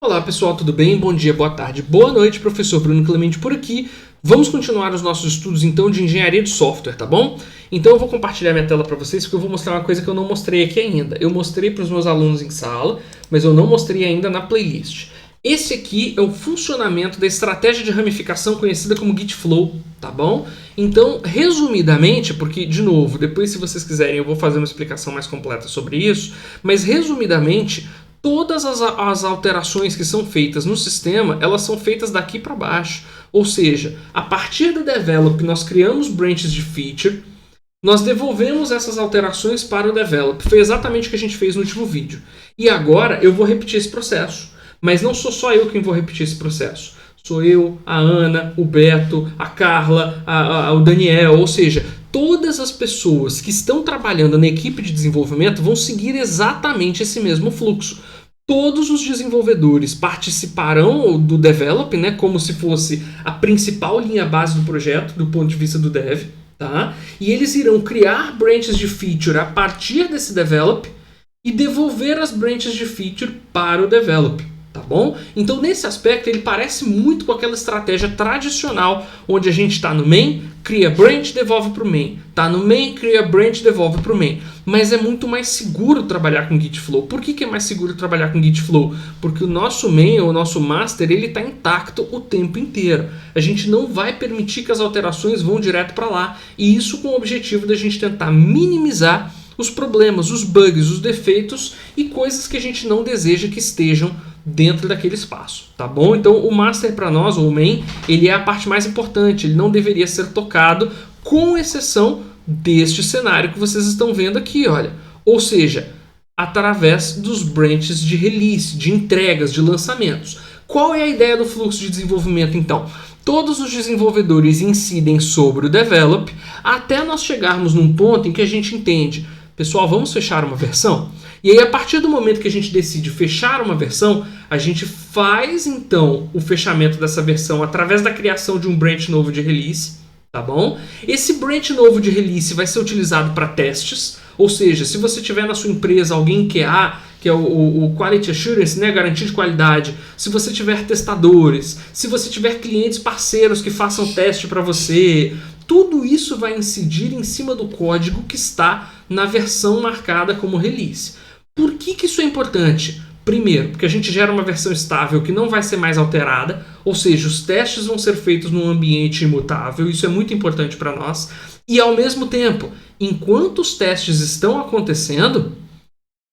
Olá pessoal, tudo bem? Bom dia, boa tarde, boa noite, professor Bruno Clemente por aqui. Vamos continuar os nossos estudos então de engenharia de software, tá bom? Então eu vou compartilhar minha tela para vocês porque eu vou mostrar uma coisa que eu não mostrei aqui ainda. Eu mostrei para os meus alunos em sala, mas eu não mostrei ainda na playlist. Esse aqui é o funcionamento da estratégia de ramificação conhecida como Git Flow, tá bom? Então, resumidamente, porque, de novo, depois se vocês quiserem eu vou fazer uma explicação mais completa sobre isso, mas resumidamente, todas as alterações que são feitas no sistema, elas são feitas daqui para baixo. Ou seja, a partir do develop, nós criamos branches de feature, nós devolvemos essas alterações para o develop. Foi exatamente o que a gente fez no último vídeo. E agora eu vou repetir esse processo. Mas não sou só eu quem vou repetir esse processo. Sou eu, a Ana, o Beto, a Carla, o Daniel, ou seja, todas as pessoas que estão trabalhando na equipe de desenvolvimento vão seguir exatamente esse mesmo fluxo. Todos os desenvolvedores participarão do develop, né, como se fosse a principal linha base do projeto, do ponto de vista do dev, tá? E eles irão criar branches de feature a partir desse develop e devolver as branches de feature para o develop. Tá bom? Então, nesse aspecto, ele parece muito com aquela estratégia tradicional, onde a gente está no main, cria branch, devolve para o main. Está no main, cria branch, devolve para o main. Mas é muito mais seguro trabalhar com Git Flow. Por que é mais seguro trabalhar com Git Flow? Porque o nosso main, o nosso master, ele está intacto o tempo inteiro. A gente não vai permitir que as alterações vão direto para lá. E isso com o objetivo da gente tentar minimizar os problemas, os bugs, os defeitos e coisas que a gente não deseja que estejam dentro daquele espaço, tá bom? Então o master para nós, ou o main, ele é a parte mais importante, ele não deveria ser tocado, com exceção deste cenário que vocês estão vendo aqui, olha. Ou seja, através dos branches de release, de entregas, de lançamentos. Qual é a ideia do fluxo de desenvolvimento então? Todos os desenvolvedores incidem sobre o develop até nós chegarmos num ponto em que a gente entende, pessoal, vamos fechar uma versão? E aí, a partir do momento que a gente decide fechar uma versão, a gente faz, então, o fechamento dessa versão através da criação de um branch novo de release, tá bom? Esse branch novo de release vai ser utilizado para testes, ou seja, se você tiver na sua empresa alguém QA, que é o Quality Assurance, né, garantia de qualidade, se você tiver testadores, se você tiver clientes parceiros que façam teste para você, tudo isso vai incidir em cima do código que está na versão marcada como release. Por que isso é importante? Primeiro, porque a gente gera uma versão estável que não vai ser mais alterada, ou seja, os testes vão ser feitos num ambiente imutável, isso é muito importante para nós. E ao mesmo tempo, enquanto os testes estão acontecendo,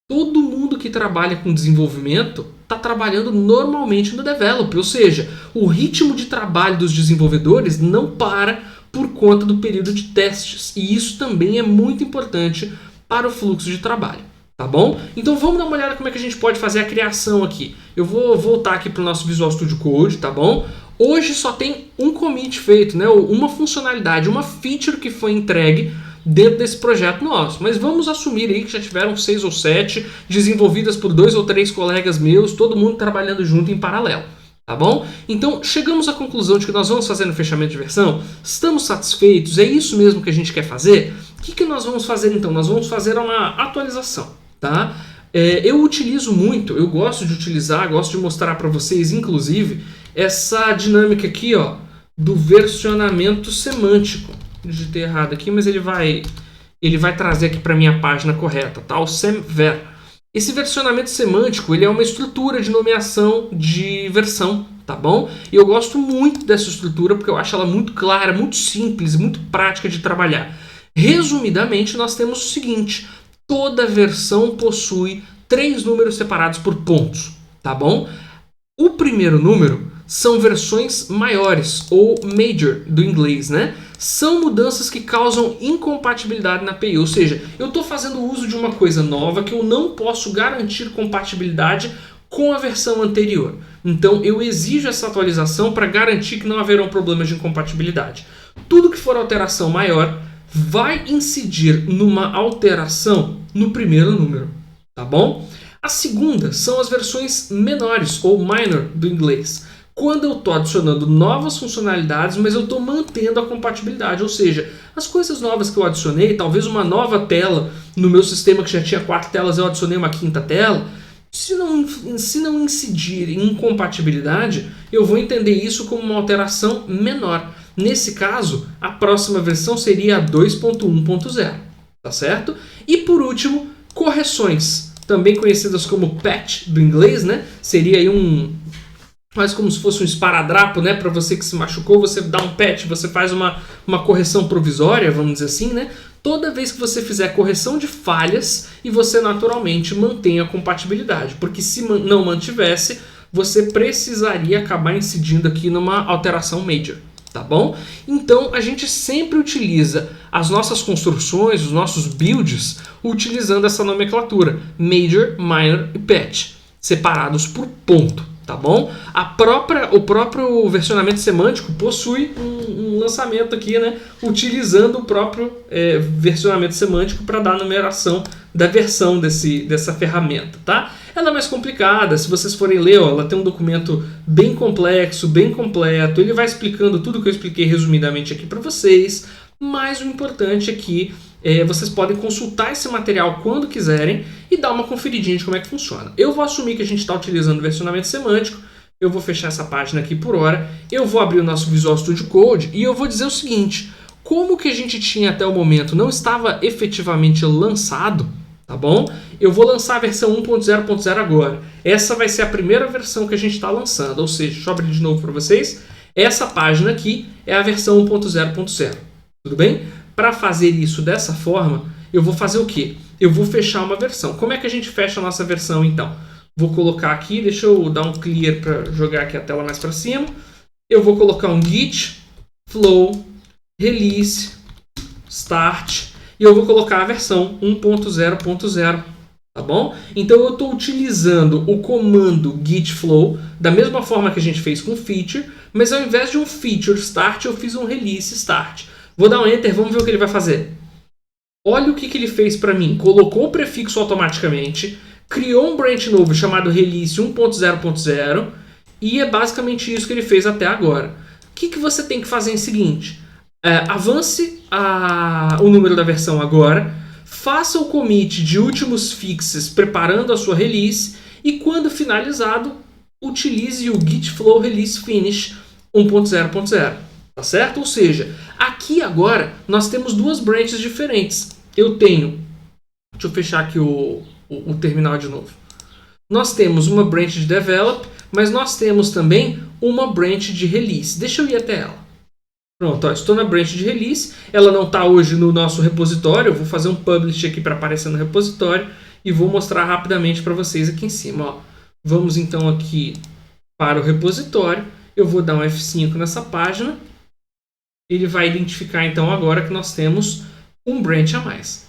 todo mundo que trabalha com desenvolvimento está trabalhando normalmente no develop, ou seja, o ritmo de trabalho dos desenvolvedores não para por conta do período de testes. E isso também é muito importante para o fluxo de trabalho. Tá bom? Então vamos dar uma olhada como é que a gente pode fazer a criação aqui. Eu vou voltar aqui para o nosso Visual Studio Code, tá bom? Hoje só tem um commit feito, né? Uma funcionalidade, uma feature que foi entregue dentro desse projeto nosso. Mas vamos assumir aí que já tiveram 6 ou 7 desenvolvidas por 2 ou 3 colegas meus, todo mundo trabalhando junto em paralelo. Tá bom? Então chegamos à conclusão de que nós vamos fazer no fechamento de versão. Estamos satisfeitos? É isso mesmo que a gente quer fazer? O que nós vamos fazer então? Nós vamos fazer uma atualização. Tá? Eu utilizo muito, eu gosto de utilizar, gosto de mostrar para vocês, inclusive, essa dinâmica aqui, ó, do versionamento semântico. Digitei errado aqui, mas ele vai trazer aqui para a minha página correta, tá? O semver. Esse versionamento semântico, ele é uma estrutura de nomeação de versão, tá bom? E eu gosto muito dessa estrutura porque eu acho ela muito clara, muito simples, muito prática de trabalhar. Resumidamente, nós temos o seguinte: toda versão possui 3 números separados por pontos, tá bom? O primeiro número são versões maiores, ou major do inglês, né? São mudanças que causam incompatibilidade na API, ou seja, eu estou fazendo uso de uma coisa nova que eu não posso garantir compatibilidade com a versão anterior. Então eu exijo essa atualização para garantir que não haverão problemas de incompatibilidade. Tudo que for alteração maior vai incidir numa alteração no primeiro número, tá bom? A segunda são as versões menores, ou minor, do inglês. Quando eu estou adicionando novas funcionalidades, mas eu estou mantendo a compatibilidade, ou seja, as coisas novas que eu adicionei, talvez uma nova tela no meu sistema que já tinha 4 telas, eu adicionei uma 5ª tela, Se não incidir em incompatibilidade, eu vou entender isso como uma alteração menor. Nesse caso, a próxima versão seria a 2.1.0, tá certo? E por último, correções, também conhecidas como patch do inglês, né? Seria aí quase como se fosse um esparadrapo, né? Para você que se machucou, você dá um patch, você faz uma correção provisória, vamos dizer assim, né? Toda vez que você fizer correção de falhas e você naturalmente mantém a compatibilidade, porque se não mantivesse, você precisaria acabar incidindo aqui numa alteração major, tá bom? Então a gente sempre utiliza as nossas construções, os nossos builds, utilizando essa nomenclatura major, minor e patch, separados por ponto. Tá bom? O próprio versionamento semântico possui um lançamento aqui, né? Utilizando o próprio versionamento semântico para dar a numeração da versão dessa ferramenta, tá? Ela é mais complicada, se vocês forem ler, ó, ela tem um documento bem complexo, bem completo, ele vai explicando tudo que eu expliquei resumidamente aqui para vocês, mas o importante é que vocês podem consultar esse material quando quiserem e dar uma conferidinha de como é que funciona. Eu vou assumir que a gente está utilizando o versionamento semântico, eu vou fechar essa página aqui por hora, eu vou abrir o nosso Visual Studio Code e eu vou dizer o seguinte, como que a gente tinha até o momento não estava efetivamente lançado, tá bom? Eu vou lançar a versão 1.0.0 agora. Essa vai ser a primeira versão que a gente está lançando, ou seja, deixa eu abrir de novo para vocês, essa página aqui é a versão 1.0.0, tudo bem? Para fazer isso dessa forma, eu vou fazer o quê? Eu vou fechar uma versão. Como é que a gente fecha a nossa versão, então? Vou colocar aqui, deixa eu dar um clear para jogar aqui a tela mais para cima. Eu vou colocar um git, flow, release, start, e eu vou colocar a versão 1.0.0, tá bom? Então eu estou utilizando o comando git flow, da mesma forma que a gente fez com feature, mas ao invés de um feature start, eu fiz um release start. Vou dar um enter, vamos ver o que ele vai fazer. Olha o que ele fez para mim. Colocou o prefixo automaticamente, criou um branch novo chamado release 1.0.0 e é basicamente isso que ele fez até agora. O que você tem que fazer é o seguinte, avance o número da versão agora, faça o commit de últimos fixes preparando a sua release e quando finalizado, utilize o git flow release finish 1.0.0. Tá certo? Ou seja, aqui agora nós temos duas branches diferentes. Eu tenho, deixa eu fechar aqui o terminal de novo. Nós temos uma branch de develop, mas nós temos também uma branch de release. Deixa eu ir até ela. Pronto, ó, estou na branch de release. Ela não está hoje no nosso repositório. Eu vou fazer um publish aqui para aparecer no repositório e vou mostrar rapidamente para vocês aqui em cima. Ó. Vamos então aqui para o repositório. Eu vou dar um F5 nessa página. Ele vai identificar então agora que nós temos um branch a mais.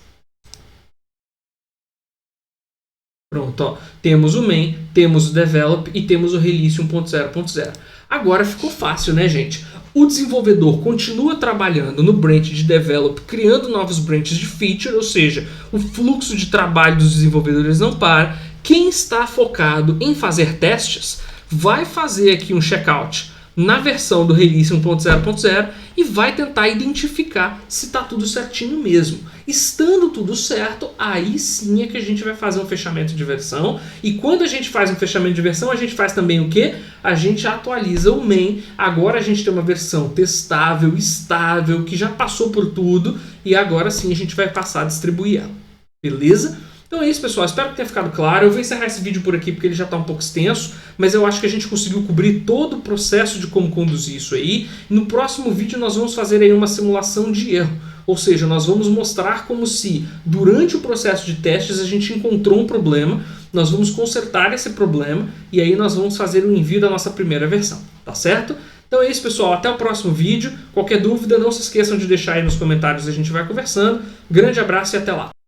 Pronto, ó. Temos o main, temos o develop e temos o release 1.0.0. Agora ficou fácil, né, gente? O desenvolvedor continua trabalhando no branch de develop, criando novos branches de feature, ou seja, o fluxo de trabalho dos desenvolvedores não para. Quem está focado em fazer testes vai fazer aqui um checkout na versão do release 1.0.0 e vai tentar identificar se está tudo certinho mesmo. Estando tudo certo, aí sim é que a gente vai fazer um fechamento de versão. E quando a gente faz um fechamento de versão, a gente faz também o quê? A gente atualiza o main. Agora a gente tem uma versão testável, estável, que já passou por tudo. E agora sim a gente vai passar a distribuir ela. Beleza? Então é isso, pessoal. Espero que tenha ficado claro. Eu vou encerrar esse vídeo por aqui porque ele já está um pouco extenso, mas eu acho que a gente conseguiu cobrir todo o processo de como conduzir isso aí. No próximo vídeo nós vamos fazer aí uma simulação de erro. Ou seja, nós vamos mostrar como se durante o processo de testes a gente encontrou um problema, nós vamos consertar esse problema e aí nós vamos fazer o envio da nossa primeira versão. Tá certo? Então é isso, pessoal. Até o próximo vídeo. Qualquer dúvida, não se esqueçam de deixar aí nos comentários, a gente vai conversando. Grande abraço e até lá.